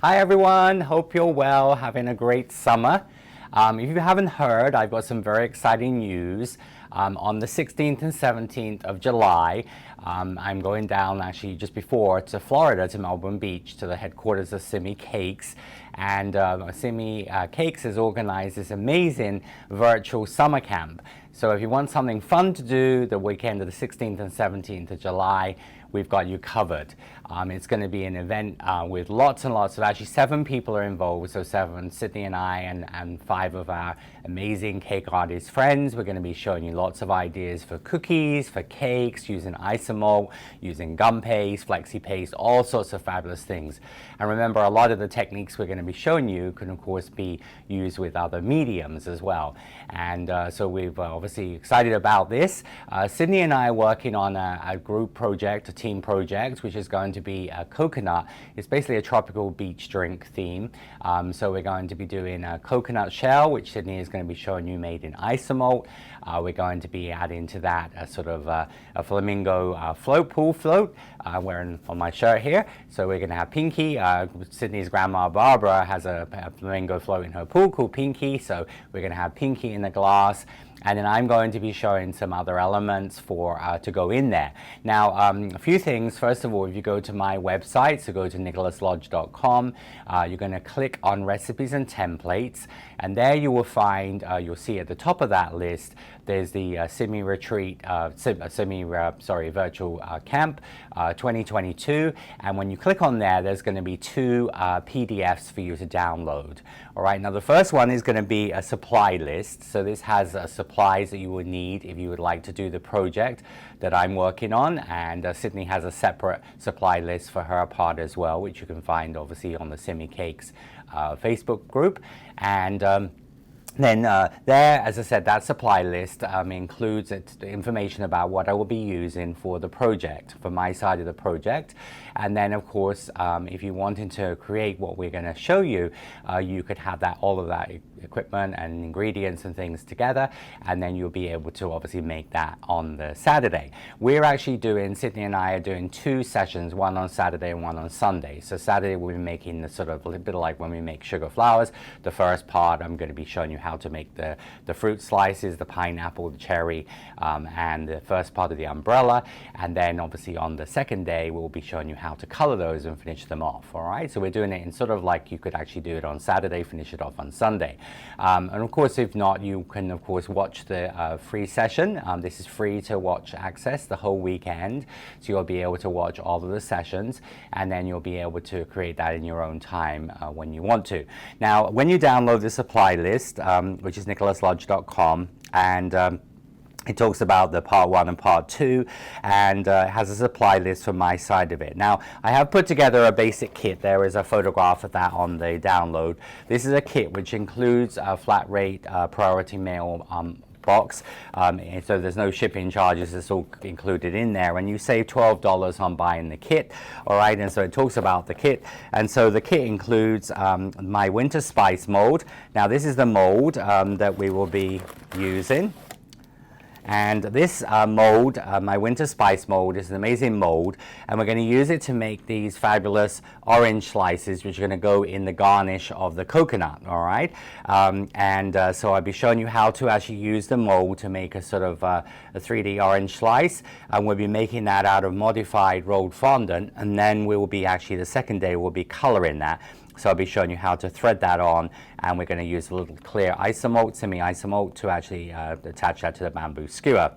Hi everyone, hope you're well, having a great summer. If you haven't heard, I've got some very exciting news. On the 16th and 17th of July, I'm going down actually just before to Florida, to Melbourne Beach, to the headquarters of Simi Cakes. And Simi Cakes has organized this amazing virtual summer camp. So if you want something fun to do the weekend of the 16th and 17th of July, we've got you covered. It's going to be an event with lots and lots of, actually 7 people are involved, so 7, Sidney and I and 5 of our amazing cake artist friends. We're going to be showing you lots of ideas for cookies, for cakes, using Isomalt, using gum paste, flexi paste, all sorts of fabulous things. And remember, a lot of the techniques we're going to be showing you can of course be used with other mediums as well. And so we've obviously excited about this. Sidney and I are working on a group project, a team project, which is going to be a coconut. It's basically a tropical beach drink theme. So we're going to be doing a coconut shell, which Sidney is going to be showing you made in Isomalt. We're going to be adding to that a sort of a flamingo pool float, wearing on my shirt here. So we're going to have Pinky. Sidney's grandma Barbara has a flamingo float in her pool called Pinky. So we're going to have Pinky in the glass. And then I'm going to be showing some other elements for to go in there. Now, a few things. First of all, if you go to my website, so go to nicholaslodge.com, you're going to click on recipes and templates, and there you will find, you'll see at the top of that list, there's the Simi Retreat, Virtual Camp 2022. And when you click on there, there's going to be 2 PDFs for you to download. All right, now the first one is going to be a supply list. So this has supplies that you would need if you would like to do the project that I'm working on. And Sidney has a separate supply list for her part as well, which you can find obviously on the Simi Cakes Facebook group. And then there, as I said, that supply list includes the information about what I will be using for the project, for my side of the project. And then, of course, if you wanted to create what we're going to show you, you could have all of that equipment and ingredients and things together, and then you'll be able to obviously make that on the Saturday. We're actually doing, Sidney and I are doing 2 sessions, one on Saturday and one on Sunday. So Saturday we'll be making the sort of a little bit like when we make sugar flowers. The first part I'm going to be showing you how to make the fruit slices, the pineapple, the cherry, and the first part of the umbrella. And then obviously on the second day we'll be showing you how to color those and finish them off. All right, so we're doing it in sort of like you could actually do it on Saturday, finish it off on Sunday. And of course, if not, you can of course watch the free session. This is free to watch access the whole weekend, so you'll be able to watch all of the sessions, and then you'll be able to create that in your own time when you want to. Now, when you download the supply list, which is nicholaslodge.com, and it talks about the part 1 and part 2, and has a supply list for my side of it. Now, I have put together a basic kit. There is a photograph of that on the download. This is a kit which includes a flat rate priority mail box, so there's no shipping charges. It's all included in there, and you save $12 on buying the kit. All right, and so it talks about the kit, and so the kit includes my winter spice mold. Now, this is the mold that we will be using. And this mold, my winter spice mold, is an amazing mold, and we're going to use it to make these fabulous orange slices, which are going to go in the garnish of the coconut. All right, so I'll be showing you how to actually use the mold to make a sort of a 3D orange slice, and we'll be making that out of modified rolled fondant, and then we will be actually, the second day we'll be coloring that. So I'll be showing you how to thread that on, and we're going to use a little clear Isomalt, semi-Isomalt, to actually attach that to the bamboo skewer.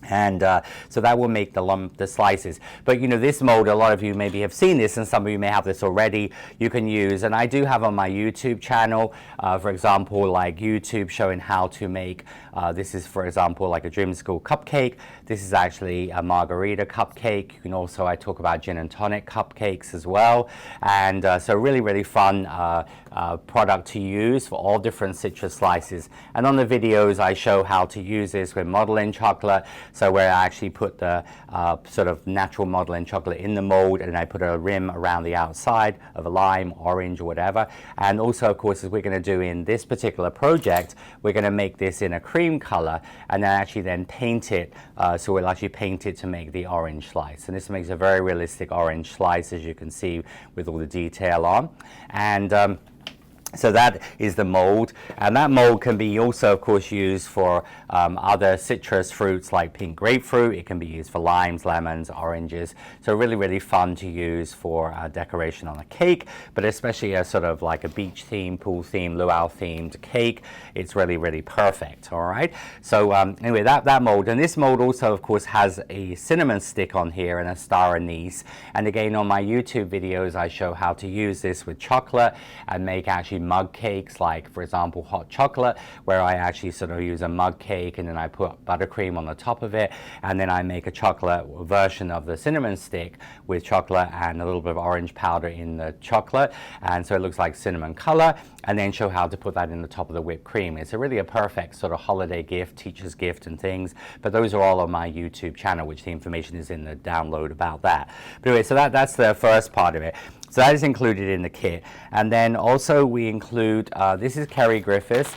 And so that will make the slices. But you know, this mold, a lot of you maybe have seen this, and some of you may have this already, you can use. And I do have on my YouTube channel, for example, like YouTube showing how to make, this is, for example, like a dreamsicle cupcake. This is actually a margarita cupcake. You can also, I talk about gin and tonic cupcakes as well. And so really, really fun product to use for all different citrus slices. And on the videos, I show how to use this with modeling chocolate. So where I actually put the sort of natural modeling chocolate in the mold, and I put a rim around the outside of a lime, orange, or whatever. And also, of course, as we're going to do in this particular project, we're going to make this in a cream color, and then actually then paint it. So we'll actually paint it to make the orange slice. And this makes a very realistic orange slice, as you can see, with all the detail on. And so that is the mold, and that mold can be also, of course, used for other citrus fruits like pink grapefruit. It can be used for limes, lemons, oranges. So really, really fun to use for decoration on a cake, but especially a sort of like a beach theme, pool theme, luau themed cake. It's really, really perfect. All right. So anyway, that mold, and this mold also, of course, has a cinnamon stick on here and a star anise. And again, on my YouTube videos, I show how to use this with chocolate and make actually mug cakes, like for example hot chocolate, where I actually sort of use a mug cake and then I put buttercream on the top of it, and then I make a chocolate version of the cinnamon stick with chocolate and a little bit of orange powder in the chocolate, and so it looks like cinnamon color, and then show how to put that in the top of the whipped cream. It's really a perfect sort of holiday gift, teacher's gift and things, but those are all on my YouTube channel, which the information is in the download about that. But anyway, so that's the first part of it. So that is included in the kit. And then also we include, this is Kerry Griffiths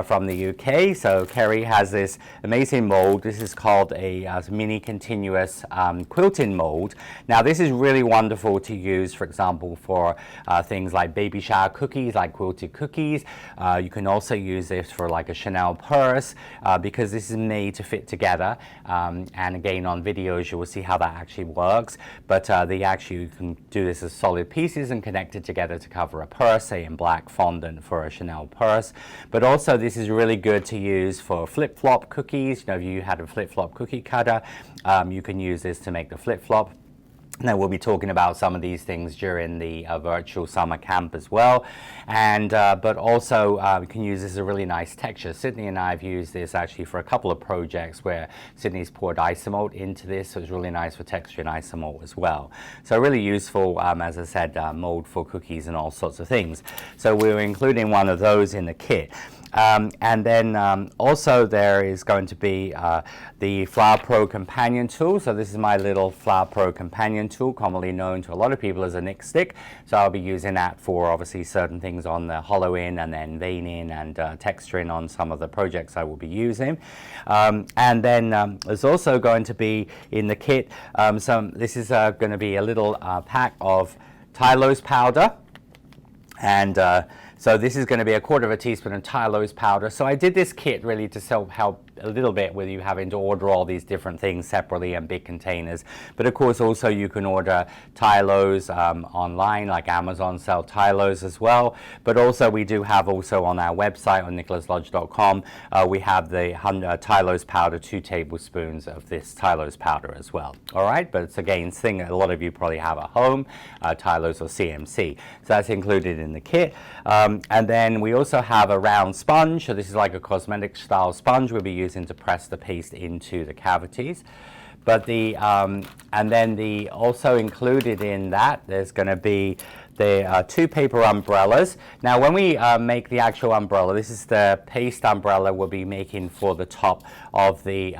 from the UK. So Kerry has this amazing mold. This is called a mini continuous quilting mold. Now this is really wonderful to use, for example, for things like baby shower cookies, like quilted cookies. You can also use this for like a Chanel purse because this is made to fit together. And again, on videos, you will see how that actually works. But you can do this as solid pieces and connect it together to cover a purse, say in black fondant for a Chanel purse. But also this is really good to use for flip-flop cookies. You know, if you had a flip-flop cookie cutter, you can use this to make the flip-flop. Now we'll be talking about some of these things during the virtual summer camp as well, and but also we can use this as a really nice texture. Sidney and I have used this actually for a couple of projects where Sidney's poured Isomalt into this, so it's really nice for texture in Isomalt as well. So really useful, as I said, mold for cookies and all sorts of things. So we're including one of those in the kit. And then also there is going to be the Flower Pro companion tool. So this is my little Flower Pro companion tool, commonly known to a lot of people as a Nick stick. So I'll be using that for obviously certain things on the hollowing and then veining and texturing on some of the projects I will be using. And then there's also going to be in the kit, this is going to be a little pack of Tylose powder. And so this is going to be 1/4 teaspoon of Tylose powder. So I did this kit really to help a little bit with you having to order all these different things separately in big containers. But of course also you can order Tylose online, like Amazon sell Tylose as well. But also we do have also on our website on nicholaslodge.com, we have the Tylose powder, 2 tablespoons of this Tylose powder as well. All right, but it's again thing a lot of you probably have at home, Tylose or CMC. So that's included in the kit. And then we also have a round sponge. So this is like a cosmetic style sponge we'll be using to press the paste into the cavities. But and then also included in that, there's going to be the 2 paper umbrellas. Now when we make the actual umbrella, this is the paste umbrella we'll be making for the top of the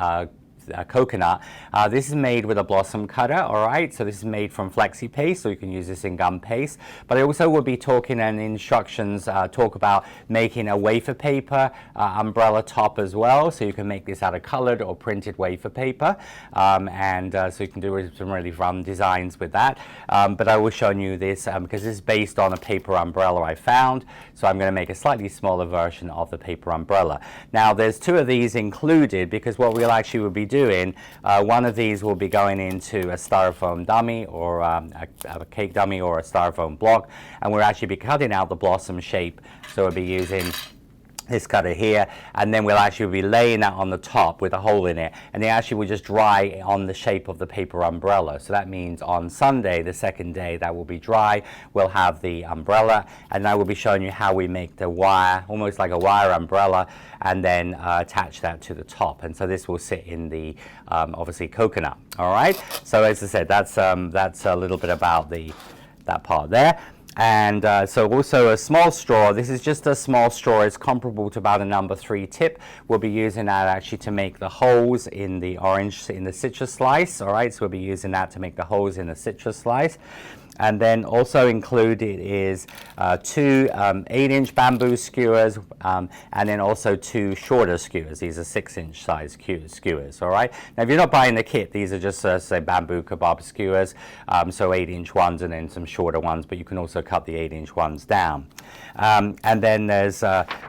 coconut. This is made with a blossom cutter, all right? So this is made from flexi paste, so you can use this in gum paste. But I also will be talking and instructions talk about making a wafer paper umbrella top as well. So you can make this out of colored or printed wafer paper. So you can do some really fun designs with that. But I will show you this because this is based on a paper umbrella I found. So I'm going to make a slightly smaller version of the paper umbrella. Now there's 2 of these included because what we'll actually will be doing, one of these will be going into a styrofoam dummy or a cake dummy or a styrofoam block, and we'll actually be cutting out the blossom shape. So we'll be using this cutter here, and then we'll actually be laying that on the top with a hole in it, and it actually will just dry on the shape of the paper umbrella. So that means on Sunday, the second day that will be dry, we'll have the umbrella, and I will be showing you how we make the wire, almost like a wire umbrella, and then attach that to the top. And so this will sit in the obviously coconut. All right. So as I said, that's a little bit about that part there. And so also a small straw. This is just a small straw. It's comparable to about a number 3 tip. We'll be using that actually to make the holes in the orange, in the citrus slice. All right, so we'll be using that to make the holes in the citrus slice. And then also included is 2 8-inch bamboo skewers, and then also 2 shorter skewers. These are 6-inch size skewers, all right? Now, if you're not buying the kit, these are just, say, bamboo kebab skewers, so 8-inch ones and then some shorter ones, but you can also cut the 8-inch ones down. And then there's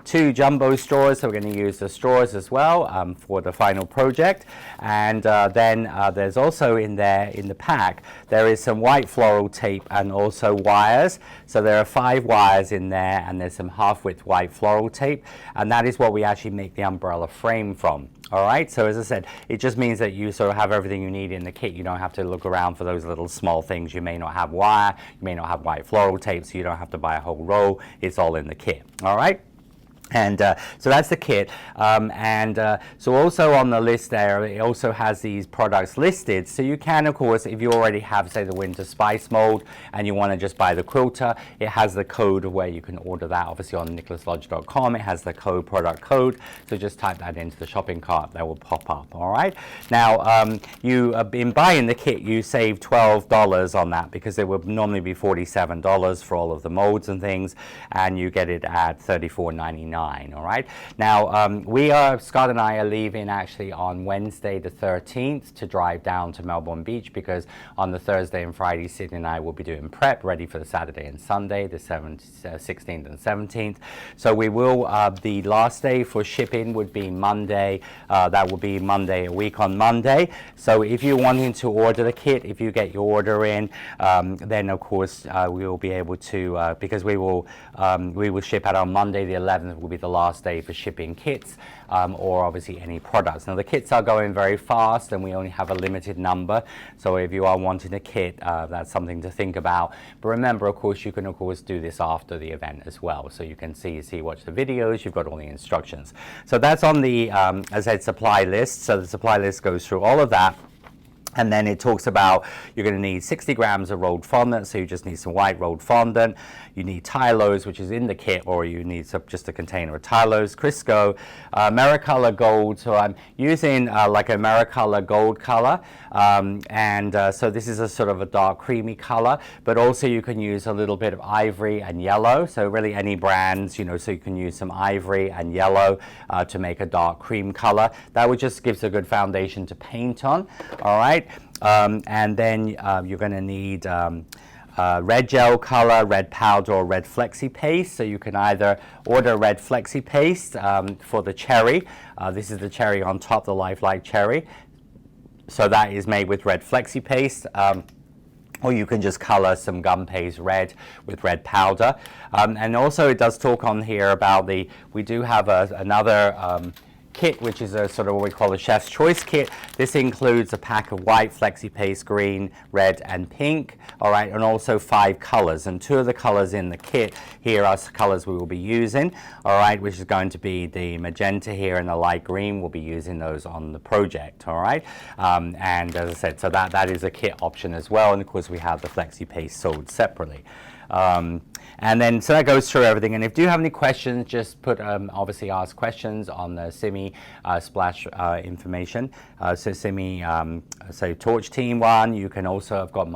2 jumbo straws, so we're going to use the straws as well for the final project. And then there's also in there, in the pack, there is some white floral tape and also wires. So there are 5 wires in there, and there's some half-width white floral tape, and that is what we actually make the umbrella frame from. All right, so as I said, it just means that you sort of have everything you need in the kit. You don't have to look around for those little small things. You may not have wire, you may not have white floral tape, so you don't have to buy a whole roll. It's all in the kit. All right. And so that's the kit, so also on the list there, it also has these products listed. So you can, of course, if you already have, say, the winter spice mold and you want to just buy the quilter, it has the code where you can order that. Obviously on nicholaslodge.com, it has the code, product code. So just type that into the shopping cart, that will pop up. All right. Now, in buying the kit, you save $12 on that, because it would normally be $47 for all of the molds and things, and you get it at $34.99. All right. Now, Scott and I are leaving actually on Wednesday the 13th to drive down to Melbourne Beach, because on the Thursday and Friday, Sidney and I will be doing prep ready for the Saturday and Sunday, the 16th and 17th. So we will, the last day for shipping would be Monday. That will be Monday, a week on Monday. So if you're wanting to order the kit, if you get your order in, then of course we will be able to, because we will ship out on Monday the 11th, will be the last day for shipping kits, or obviously any products. Now the kits are going very fast, and we only have a limited number, so if you are wanting a kit, that's something to think about. But remember, of course, you can of course do this after the event as well, so you can watch the videos, you've got all the instructions. So that's on the as I said, supply list. So the supply list goes through all of that. And then it talks about you're going to need 60 grams of rolled fondant, so you just need some white rolled fondant. You need Tylose, which is in the kit, or you need just a container of Tylose, Crisco, Americolor Gold. So I'm using like a Americolor Gold color, so this is a sort of a dark creamy color, but also you can use a little bit of ivory and yellow. So really any brands, so you can use some ivory and yellow to make a dark cream color. That would just gives a good foundation to paint on. All right. And then you're going to need red gel color, red powder, or red flexi paste. So you can either order red flexi paste for the cherry. This is the cherry on top, the lifelike cherry. So that is made with red flexi paste. Or you can just color some gum paste red with red powder. And also it does talk on here about we do have another kit, which is a sort of what we call a chef's choice kit. This includes a pack of white flexi paste, green, red, and pink. All right, and also 5 colors, and 2 of the colors in the kit here are colors we will be using. All right, which is going to be the magenta here and the light green. We'll be using those on the project. All right, and as I said, so that is a kit option as well. And of course, we have the flexi paste sold separately. And then, so that goes through everything. And if you have any questions, just put, obviously ask questions on the Simi splash information. So Simi, so Torch Team 1, you can also, I've got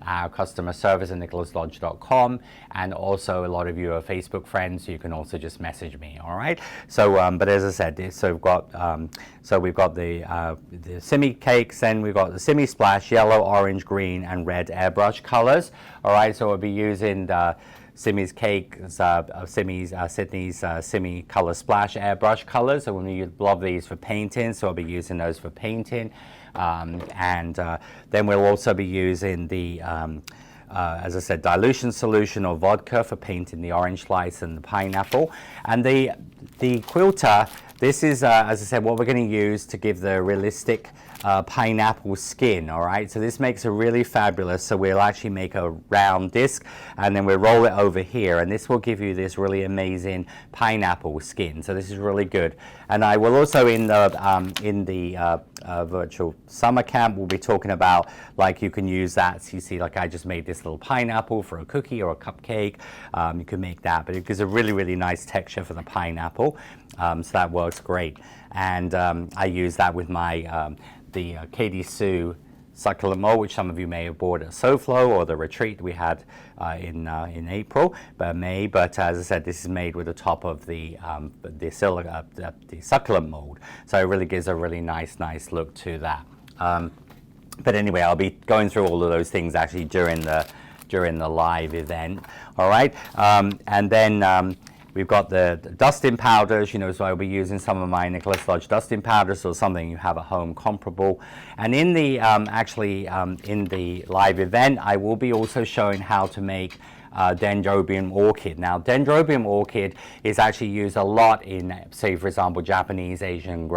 our customer service at nicholaslodge.com, and also a lot of you are Facebook friends, so you can also just message me, all right? So, but as I said, so we've got the Simi cakes, then we've got the Simi splash, yellow, orange, green, and red airbrush colors, all right? So we'll be using the Simi's cake, Sydney's Simi color splash airbrush colors. So we love these for painting, so I'll be using those for painting. Then we'll also be using the, as I said, dilution solution or vodka for painting the orange slice and the pineapple. And the quilter, this is, as I said, what we're going to use to give the realistic pineapple skin. All right, so this makes a really fabulous, so we'll actually make a round disc and then we'll roll it over here, and this will give you this really amazing pineapple skin. So this is really good. And I will also in the virtual summer camp, we'll be talking about, like, you can use that. So you see, like, I just made this little pineapple for a cookie or a cupcake. You can make that, but it gives a really, really nice texture for the pineapple. So that works great. And I use that with my the Katie Sue succulent mold, which some of you may have bought at SoFlo or the retreat we had in April, May. But as I said, this is made with the top of the succulent mold, so it really gives a really nice look to that. But anyway, I'll be going through all of those things actually during the live event. All right, and then we've got the dusting powders, so I'll be using some of my Nicholas Lodge dusting powders or something you have at home comparable. And in the in the live event, I will be also showing how to make Dendrobium orchid. Now, Dendrobium orchid is actually used a lot in, say, for example, Japanese, Asian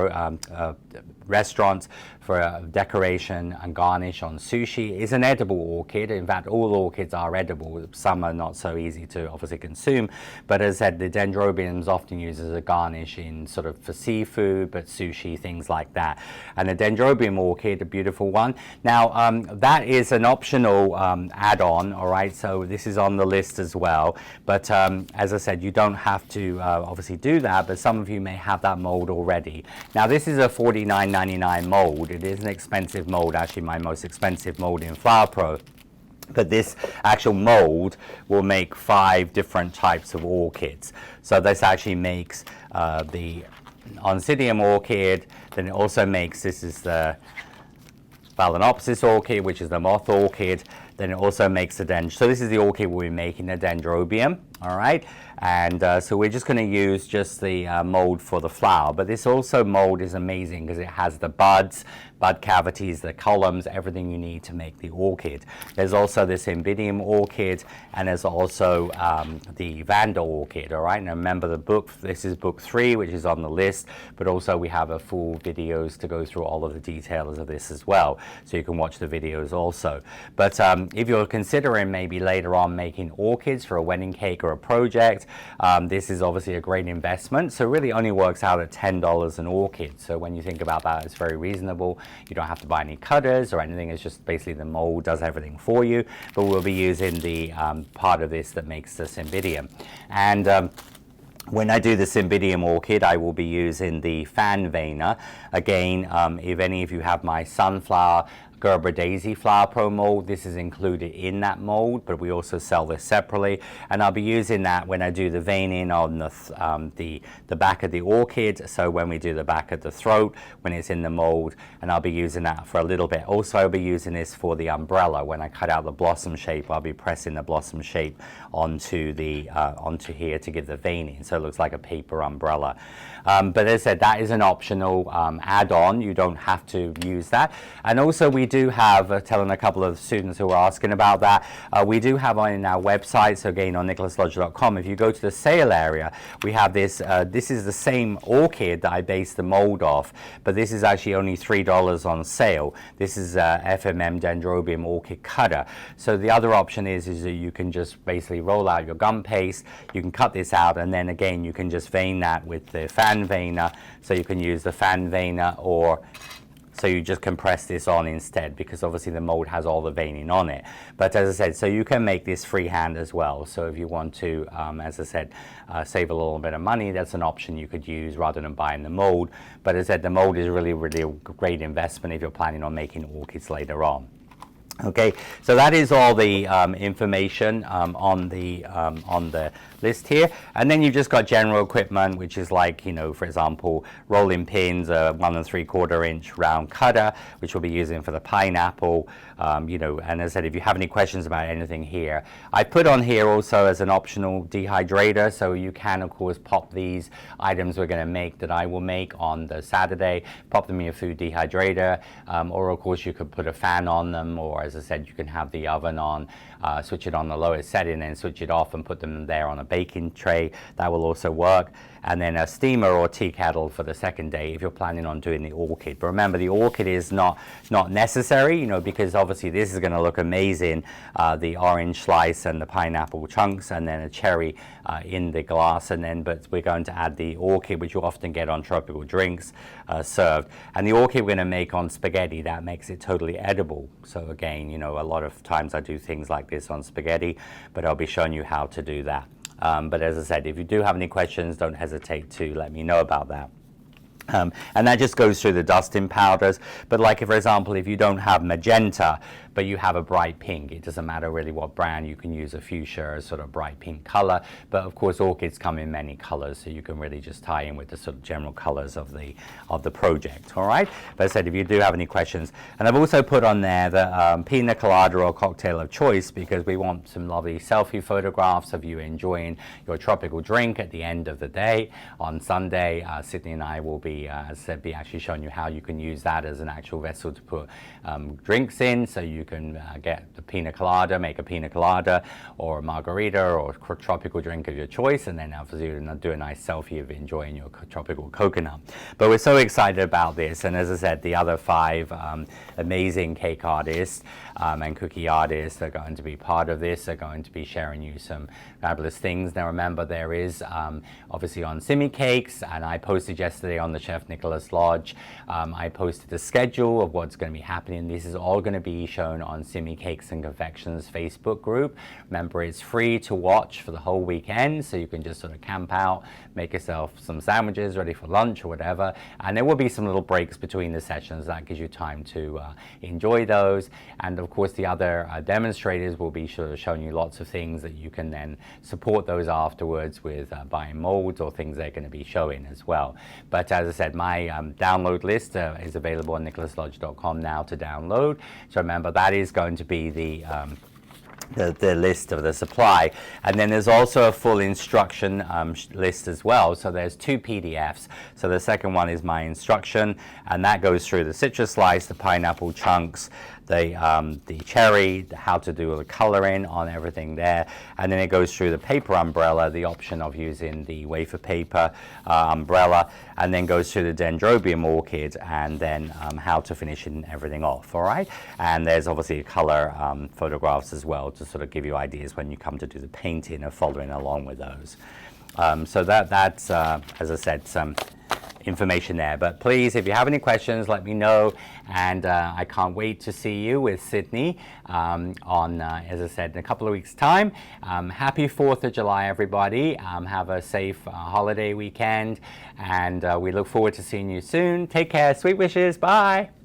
restaurants for decoration and garnish on sushi. It's an edible orchid. In fact, all orchids are edible. Some are not so easy to obviously consume, but as I said, the Dendrobium is often used as a garnish in sort of for seafood, but sushi, things like that. And the Dendrobium orchid, a beautiful one. Now, that is an optional add-on, all right? So this is on the list as well, but as I said, you don't have to obviously do that, but some of you may have that mold already. Now, this is a $49.99 mold. It is an expensive mold, actually my most expensive mold in Flower Pro. But this actual mold will make 5 different types of orchids. So this actually makes the Oncidium orchid, then it also makes, this is the Phalaenopsis orchid, which is the moth orchid. Then it also makes the so this is the orchid we'll be making, the Dendrobium, all right? And so we're just going to use just the mold for the flower. But this also mold is amazing because it has the buds, bud cavities, the columns, everything you need to make the orchid. There's also this Imbidium orchid, and there's also the Vanda orchid, all right? Now remember the book, this is book 3, which is on the list, but also we have a full videos to go through all of the details of this as well. So you can watch the videos also. But if you're considering maybe later on making orchids for a wedding cake or a project, this is obviously a great investment. So it really only works out at $10 an orchid. So when you think about that, it's very reasonable. You don't have to buy any cutters or anything. It's just basically the mold does everything for you. But we'll be using the part of this that makes the Cymbidium. And when I do the Cymbidium orchid, I will be using the fan veiner. Again, if any of you have my sunflower Gerber Daisy Flower Pro mold, this is included in that mold, but we also sell this separately. And I'll be using that when I do the veining on the back of the orchid. So when we do the back of the throat, when it's in the mold, and I'll be using that for a little bit. Also, I'll be using this for the umbrella. When I cut out the blossom shape, I'll be pressing the blossom shape onto the onto here to give the veining, so it looks like a paper umbrella. But as I said, that is an optional add-on. You don't have to use that. And also we do have, telling a couple of students who are asking about that, we do have on our website, so again on nicholaslodge.com, if you go to the sale area, we have this, this is the same orchid that I based the mold off, but this is actually only $3 on sale. This is FMM Dendrobium Orchid Cutter. So the other option is that you can just basically roll out your gum paste, you can cut this out, and then again you can just vein that with the fan veiner. So you can use the fan veiner, or so you just compress this on instead, because obviously the mold has all the veining on it. But as I said, so you can make this freehand as well. So if you want to, as I said, save a little bit of money, that's an option you could use rather than buying the mold. But as I said, the mold is really a great investment if you're planning on making orchids later on. Okay, so that is all the information on the list here, and then you've just got general equipment, which is like, you know, for example, rolling pins, a 1 3/4 inch round cutter, which we'll be using for the pineapple. You know, and as I said, if you have any questions about anything here, I put on here also as an optional dehydrator, so you can of course pop these items we're going to make, that I will make on the Saturday, pop them in your food dehydrator, or of course you could put a fan on them, or as I said, you can have the oven on, switch it on the lowest setting and switch it off and put them there on a baking tray. That will also work. and then a steamer or tea kettle for the second day if you're planning on doing the orchid. But remember, the orchid is not necessary, you know, because obviously this is going to look amazing, the orange slice and the pineapple chunks, and then a cherry in the glass, and then but we're going to add the orchid, which you often get on tropical drinks served. And the orchid we're going to make on spaghetti. That makes it totally edible. So again, you know, a lot of times I do things like this on spaghetti, but I'll be showing you how to do that. But as I said, if you do have any questions, don't hesitate to let me know about that. And that just goes through the dusting powders. But like, for example, if you don't have magenta, but you have a bright pink, it doesn't matter really what brand, you can use a fuchsia, sort of bright pink color. But of course, orchids come in many colors, so you can really just tie in with the sort of general colors of the project, all right? But as I said, if you do have any questions, and I've also put on there the pina colada or cocktail of choice, because we want some lovely selfie photographs of you enjoying your tropical drink at the end of the day. On Sunday, Sidney and I will be, as I said, be actually showing you how you can use that as an actual vessel to put drinks in, so you can get the pina colada, make a pina colada or a margarita or a tropical drink of your choice, and then obviously do a nice selfie of enjoying your tropical coconut. But we're so excited about this, and as I said, the other 5 amazing cake artists and cookie artists are going to be part of this, are going to be sharing you some fabulous things. Now remember, there is obviously on Simi Cakes, and I posted yesterday on the Chef Nicholas Lodge, I posted the schedule of what's going to be happening. This is all going to be shown on Simi Cakes and Confections Facebook group. Remember, it's free to watch for the whole weekend, so you can just sort of camp out, make yourself some sandwiches ready for lunch or whatever, and there will be some little breaks between the sessions. That gives you time to enjoy those. And of course, the other demonstrators will be sort of showing you lots of things that you can then support those afterwards with buying molds or things they're going to be showing as well. But as I said, my download list is available on nicholaslodge.com now to download. So remember, that is going to be the list of the supply, and then there's also a full instruction list as well. So there's 2 PDFs. So the second one is my instruction, and that goes through the citrus slice, the pineapple chunks, the cherry, how to do the coloring on everything there, and then it goes through the paper umbrella, the option of using the wafer paper umbrella, and then goes through the Dendrobium orchid, and then how to finish everything off, all right? And there's obviously color photographs as well to sort of give you ideas when you come to do the painting of following along with those. So that's, as I said, some information there. But please, if you have any questions, let me know, and I can't wait to see you with Sidney on, as I said, in a couple of weeks' time. Happy 4th of July, everybody. Have a safe holiday weekend, and we look forward to seeing you soon. Take care. Sweet wishes. Bye.